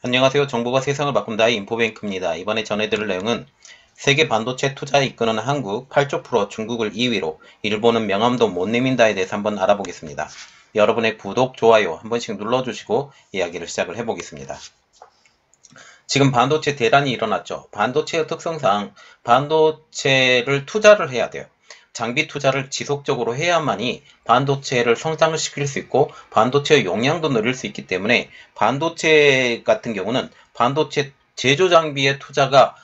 안녕하세요. 정보가 세상을 바꾼다의 인포뱅크입니다. 이번에 전해드릴 내용은 세계 반도체 투자에 이끄는 한국 8조 프로, 중국을 2위로, 일본은 명함도 못 내민다에 대해서 한번 알아보겠습니다. 여러분의 구독, 좋아요 한 번씩 눌러주시고 이야기를 시작을 해보겠습니다. 지금 반도체 대란이 일어났죠. 반도체의 특성상 반도체를 투자를 해야 돼요. 장비 투자를 지속적으로 해야만이 반도체를 성장을 시킬 수 있고 반도체의 용량도 늘릴 수 있기 때문에 반도체 같은 경우는 반도체 제조 장비의 투자가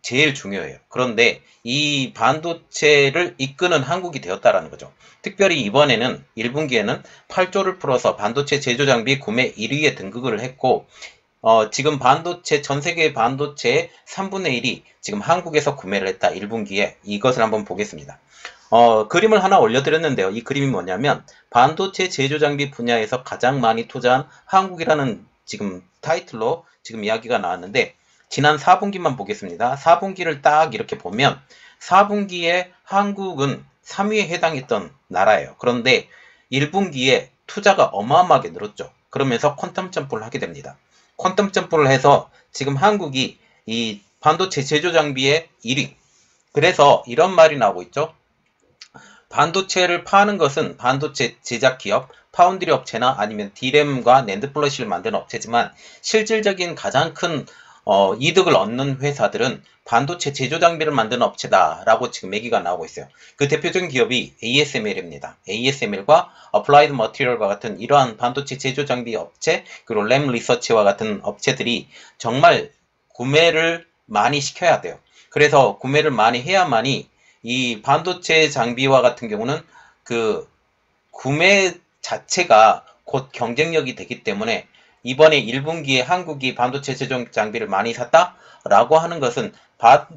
제일 중요해요. 그런데 이 반도체를 이끄는 한국이 되었다라는 거죠. 특별히 이번에는 1분기에는 8조를 풀어서 반도체 제조 장비 구매 1위에 등극을 했고 지금 반도체, 전 세계 반도체의 3분의 1이 지금 한국에서 구매를 했다. 1분기에. 이것을 한번 보겠습니다. 그림을 하나 올려드렸는데요. 이 그림이 뭐냐면, 반도체 제조 장비 분야에서 가장 많이 투자한 한국이라는 지금 타이틀로 지금 이야기가 나왔는데, 지난 4분기만 보겠습니다. 4분기를 딱 이렇게 보면, 4분기에 한국은 3위에 해당했던 나라예요. 그런데 1분기에 투자가 어마어마하게 늘었죠. 그러면서 퀀텀 점프를 하게 됩니다. 퀀텀 점프를 해서 지금 한국이 이 반도체 제조 장비의 1위. 그래서 이런 말이 나오고 있죠. 반도체를 파는 것은 반도체 제작 기업, 파운드리 업체나 아니면 D램과 낸드 플래시를 만드는 업체지만 실질적인 가장 큰 이득을 얻는 회사들은 반도체 제조 장비를 만드는 업체다라고 지금 얘기가 나오고 있어요. 그 대표적인 기업이 ASML입니다. ASML과 어플라이드 머티리얼과 같은 이러한 반도체 제조 장비 업체, 그리고 램 리서치와 같은 업체들이 정말 구매를 많이 시켜야 돼요. 그래서 구매를 많이 해야만이 이 반도체 장비와 같은 경우는 그 구매 자체가 곧 경쟁력이 되기 때문에 이번에 1분기에 한국이 반도체 제조 장비를 많이 샀다라고 하는 것은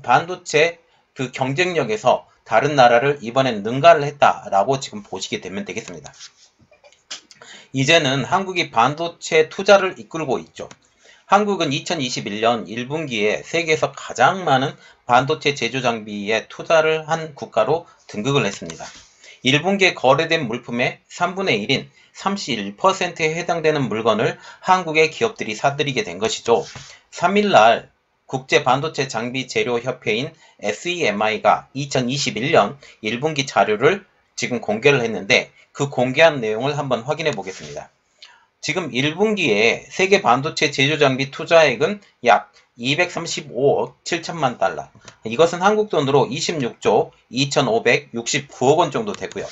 반도체 그 경쟁력에서 다른 나라를 이번엔 능가를 했다라고 지금 보시게 되면 되겠습니다. 이제는 한국이 반도체 투자를 이끌고 있죠. 한국은 2021년 1분기에 세계에서 가장 많은 반도체 제조 장비에 투자를 한 국가로 등극을 했습니다. 1분기에 거래된 물품의 3분의 1인 31%에 해당되는 물건을 한국의 기업들이 사들이게 된 것이죠. 3일날 국제 반도체 장비 재료 협회인 SEMI가 2021년 1분기 자료를 지금 공개를 했는데 그 공개한 내용을 한번 확인해 보겠습니다. 지금 1분기에 세계 반도체 제조 장비 투자액은 약 235억 7천만 달러. 이것은 한국 돈으로 26조 2,569억 원 정도 되고요.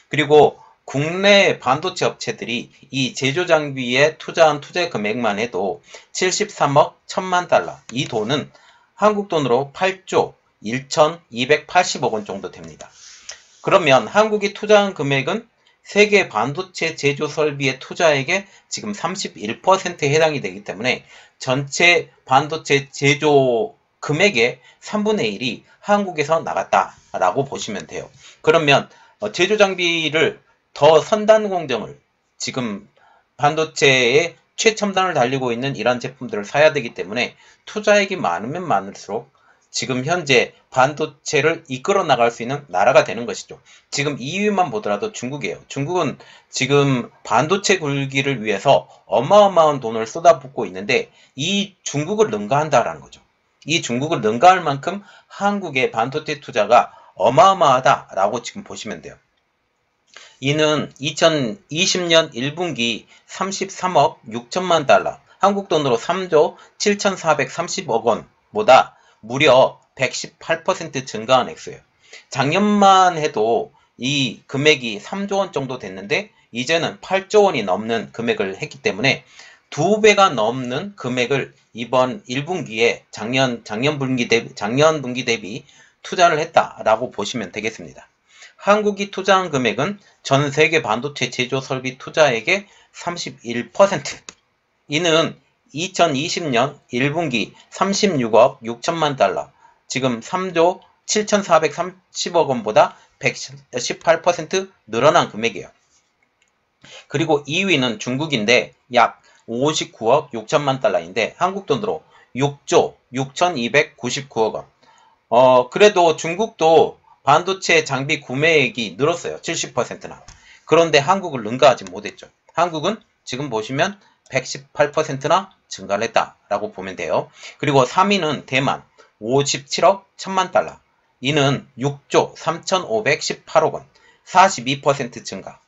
그리고 국내 반도체 업체들이 이 제조 장비에 투자한 투자 금액만 해도 73억 1천만 달러. 이 돈은 한국 돈으로 8조 1,280억 원 정도 됩니다. 그러면 한국이 투자한 금액은 세계 반도체 제조 설비의 투자액의 지금 31%에 해당이 되기 때문에 전체 반도체 제조 금액의 3분의 1이 한국에서 나갔다라고 보시면 돼요. 그러면 제조 장비를 더 선단 공정을 지금 반도체의 최첨단을 달리고 있는 이런 제품들을 사야 되기 때문에 투자액이 많으면 많을수록 지금 현재 반도체를 이끌어 나갈 수 있는 나라가 되는 것이죠. 지금 2위만 보더라도 중국이에요. 중국은 지금 반도체 굴기를 위해서 어마어마한 돈을 쏟아붓고 있는데 이 중국을 능가한다라는 거죠. 이 중국을 능가할 만큼 한국의 반도체 투자가 어마어마하다라고 지금 보시면 돼요. 이는 2020년 1분기 33억 6천만 달러, 한국 돈으로 3조 7,430억 원보다 무려 118% 증가한 액수예요. 작년만 해도 이 금액이 3조 원 정도 됐는데 이제는 8조 원이 넘는 금액을 했기 때문에 2배가 넘는 금액을 이번 1분기에 작년 분기 대비 투자를 했다라고 보시면 되겠습니다. 한국이 투자한 금액은 전 세계 반도체 제조 설비 투자액의 31%. 이는 2020년 1분기 36억 6천만 달러, 지금 3조 7,430억 원보다 118% 늘어난 금액이에요. 그리고 2위는 중국인데 약 59억 6천만 달러인데 한국 돈으로 6조 6,299억 원. 그래도 중국도 반도체 장비 구매액이 늘었어요. 70%나. 그런데 한국을 능가하지 못했죠. 한국은 지금 보시면 118%나 증가를 했다라고 보면 돼요. 그리고 3위는 대만 57억 1000만 달러. 이는 6조 3518억 원, 42% 증가.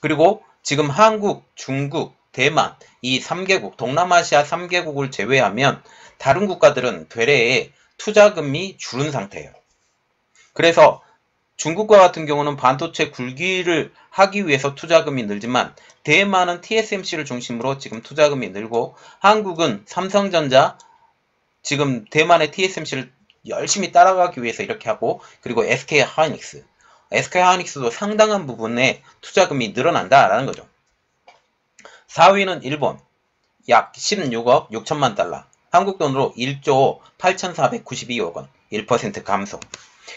그리고 지금 한국, 중국, 대만 이 3개국, 동남아시아 3개국을 제외하면 다른 국가들은 되레 투자금이 줄은 상태예요. 그래서 중국과 같은 경우는 반도체 굴기를 하기 위해서 투자금이 늘지만 대만은 TSMC를 중심으로 지금 투자금이 늘고 한국은 삼성전자 지금 대만의 TSMC를 열심히 따라가기 위해서 이렇게 하고 그리고 SK하이닉스도 상당한 부분에 투자금이 늘어난다라는 거죠. 4위는 일본 약 16억 6천만 달러 한국 돈으로 1조 8,492억 원 1% 감소.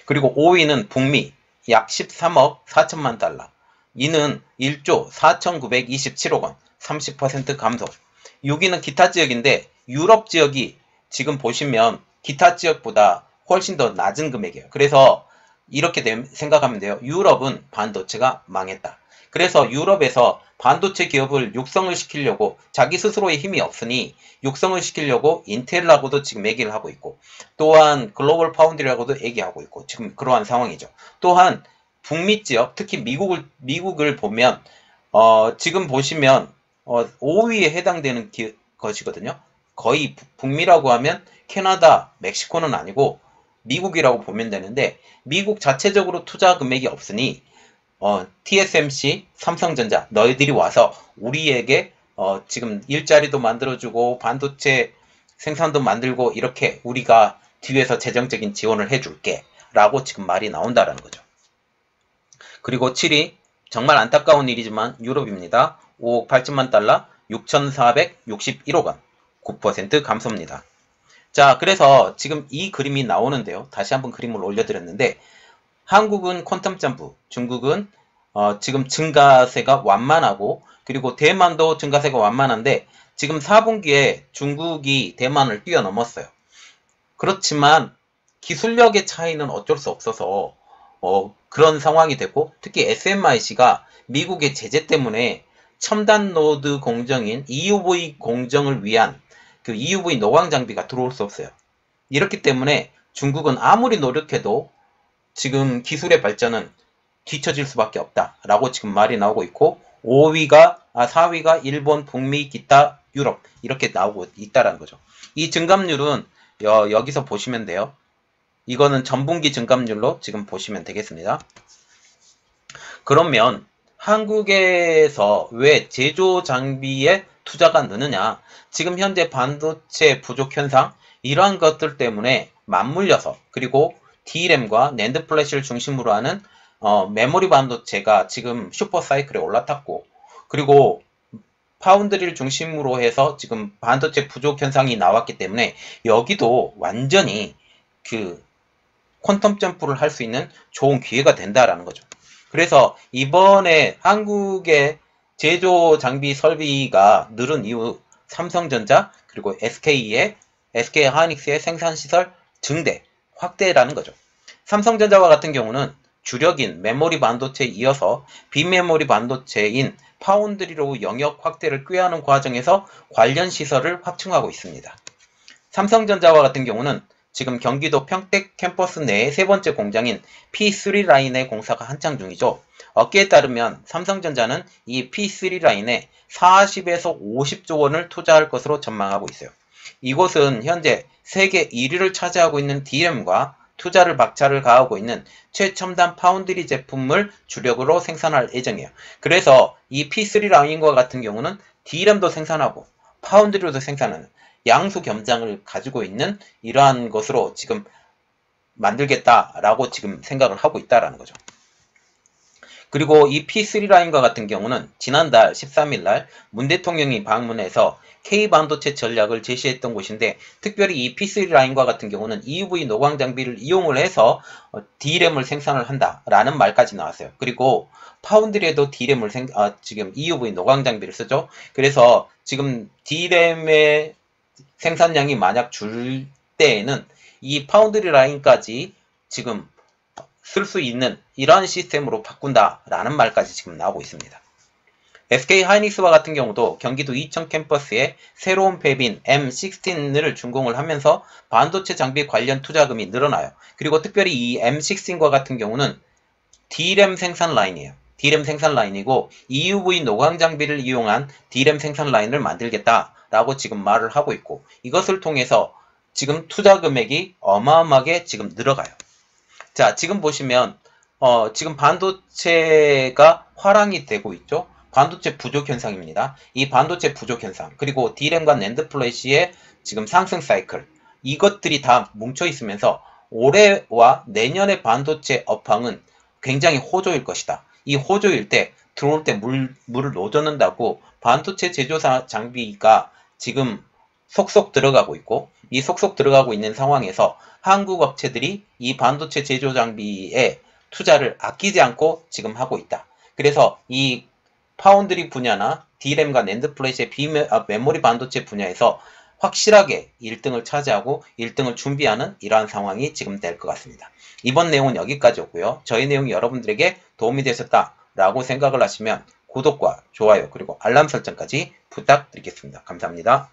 그리고 5위는 북미 약 13억 4천만 달러. 이는 1조 4,927억 원 30% 감소. 6위는 기타 지역인데 유럽 지역이 지금 보시면 기타 지역보다 훨씬 더 낮은 금액이에요. 그래서 이렇게 생각하면 돼요. 유럽은 반도체가 망했다. 그래서 유럽에서 반도체 기업을 육성을 시키려고 자기 스스로의 힘이 없으니 육성을 시키려고 인텔하고도 지금 얘기를 하고 있고 또한 글로벌 파운드리라고도 얘기하고 있고 지금 그러한 상황이죠. 또한 북미 지역 특히 미국을 보면 지금 보시면 5위에 해당되는 것이거든요. 거의 북미라고 하면 캐나다, 멕시코는 아니고 미국이라고 보면 되는데 미국 자체적으로 투자 금액이 없으니 TSMC, 삼성전자 너희들이 와서 우리에게 지금 일자리도 만들어주고 반도체 생산도 만들고 이렇게 우리가 뒤에서 재정적인 지원을 해줄게 라고 지금 말이 나온다라는 거죠. 그리고 7위 정말 안타까운 일이지만 유럽입니다. 5억 8천만 달러 6,461억 원 9% 감소입니다. 자, 그래서 지금 이 그림이 나오는데요. 다시 한번 그림을 올려드렸는데 한국은 퀀텀 점프, 중국은 지금 증가세가 완만하고 그리고 대만도 증가세가 완만한데 지금 4분기에 중국이 대만을 뛰어넘었어요. 그렇지만 기술력의 차이는 어쩔 수 없어서 그런 상황이 됐고 특히 SMIC가 미국의 제재 때문에 첨단 노드 공정인 EUV 공정을 위한 그 EUV 노광 장비가 들어올 수 없어요. 이렇기 때문에 중국은 아무리 노력해도 지금 기술의 발전은 뒤처질 수밖에 없다라고 지금 말이 나오고 있고 4위가 일본, 북미, 기타, 유럽 이렇게 나오고 있다라는 거죠. 이 증감률은 여기서 보시면 돼요. 이거는 전분기 증감률로 지금 보시면 되겠습니다. 그러면 한국에서 왜 제조 장비에 투자가 느느냐? 지금 현재 반도체 부족 현상 이러한 것들 때문에 맞물려서 그리고 DRAM과 낸드 플래시를 중심으로 하는 메모리 반도체가 지금 슈퍼 사이클에 올라탔고 그리고 파운드리를 중심으로 해서 지금 반도체 부족 현상이 나왔기 때문에 여기도 완전히 그 퀀텀 점프를 할 수 있는 좋은 기회가 된다라는 거죠. 그래서 이번에 한국의 제조 장비 설비가 늘은 이후 삼성전자 그리고 SK하이닉스의 생산시설 증대, 확대라는 거죠. 삼성전자와 같은 경우는 주력인 메모리 반도체에 이어서 비메모리 반도체인 파운드리로 영역 확대를 꾀하는 과정에서 관련 시설을 확충하고 있습니다. 삼성전자와 같은 경우는 지금 경기도 평택 캠퍼스 내의 세 번째 공장인 P3 라인의 공사가 한창 중이죠. 업계에 따르면 삼성전자는 이 P3 라인에 40에서 50조 원을 투자할 것으로 전망하고 있어요. 이곳은 현재 세계 1위를 차지하고 있는 DRAM과 투자를 박차를 가하고 있는 최첨단 파운드리 제품을 주력으로 생산할 예정이에요. 그래서 이 P3 라인과 같은 경우는 DRAM도 생산하고 파운드리도 생산하는 양수 겸장을 가지고 있는 이러한 것으로 지금 만들겠다라고 지금 생각을 하고 있다라는 거죠. 그리고 이 P3 라인과 같은 경우는 지난달 13일 날 문 대통령이 방문해서 K반도체 전략을 제시했던 곳인데 특별히 이 P3 라인과 같은 경우는 EUV 노광 장비를 이용을 해서 DRAM을 생산을 한다라는 말까지 나왔어요. 그리고 파운드리에도 DRAM을 지금 EUV 노광 장비를 쓰죠. 그래서 지금 DRAM의 생산량이 만약 줄 때에는 이 파운드리 라인까지 지금 쓸 수 있는 이러한 시스템으로 바꾼다라는 말까지 지금 나오고 있습니다. SK 하이닉스와 같은 경우도 경기도 이천 캠퍼스에 새로운 팹인 M16을 준공을 하면서 반도체 장비 관련 투자금이 늘어나요. 그리고 특별히 이 M16과 같은 경우는 D램 생산 라인이에요. D램 생산 라인이고 EUV 노광 장비를 이용한 D램 생산 라인을 만들겠다라고 지금 말을 하고 있고, 이것을 통해서 지금 투자 금액이 어마어마하게 지금 늘어가요. 자, 지금 보시면 지금 반도체가 화랑이 되고 있죠. 반도체 부족 현상입니다. 이 반도체 부족 현상, 그리고 D램과 낸드 플래시의 지금 상승 사이클, 이것들이 다 뭉쳐 있으면서 올해와 내년의 반도체 업황은 굉장히 호조일 것이다. 이 호조일 때 들어올 때 물을 노젓는다고 반도체 제조사 장비가 지금 속속 들어가고 있고, 이 속속 들어가고 있는 상황에서 한국 업체들이 이 반도체 제조 장비에 투자를 아끼지 않고 지금 하고 있다. 그래서 이 파운드리 분야나 D램과 낸드 플래시의 메모리 반도체 분야에서 확실하게 1등을 차지하고 1등을 준비하는 이러한 상황이 지금 될 것 같습니다. 이번 내용은 여기까지였고요. 저희 내용이 여러분들에게 도움이 되셨다라고 생각을 하시면 구독과 좋아요 그리고 알람 설정까지 부탁드리겠습니다. 감사합니다.